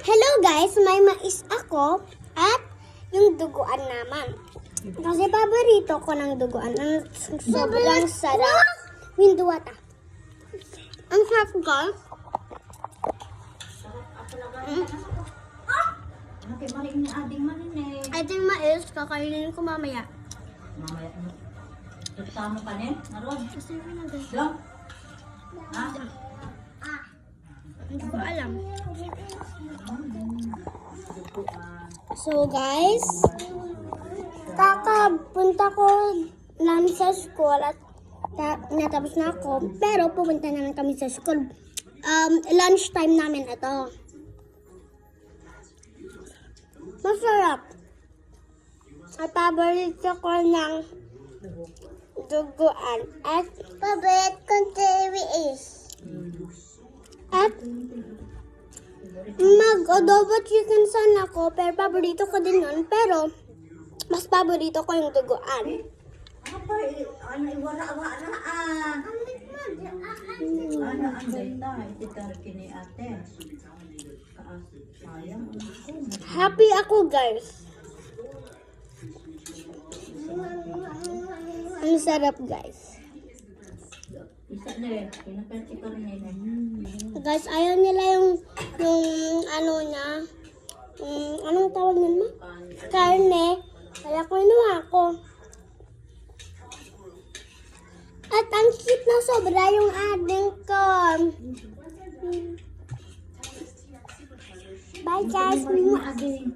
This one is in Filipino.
Hello guys, may mais ako at yung duguan naman. Kasi paborito ko ng duguan. Ang sobrang sarap. Winduwata. Ang sarap guys. Ating mais, kakainin ko mamaya. Mamaya ano? Tutama ka rin? Naroon? Kasi yun na guys. Lang? Ha? Hindi ko alam. So guys, kakapunta ko lang sa school at natapos na ako. Pero pupunta naman kami sa school. Lunch time namin ito. Masarap. At paborito ko ng duguan. At paborito kong cherry is. At mag-adobo chicken sana ko, pero paborito ko din yun. Pero, mas paborito ko yung duguan. Apa? Ano iwala-wala ah? Ano ang data? Ititar kini ate. Sayang. Happy ako, guys. Ang sarap, guys. Isa na eh. Pinaperte ka rin eh. Guys, ayaw nila yung ano niya. Anong tawag nun ma? Karne. Kaya kinuha ko. At ang cute na sobra yung ading ko. Bye guys. Ading.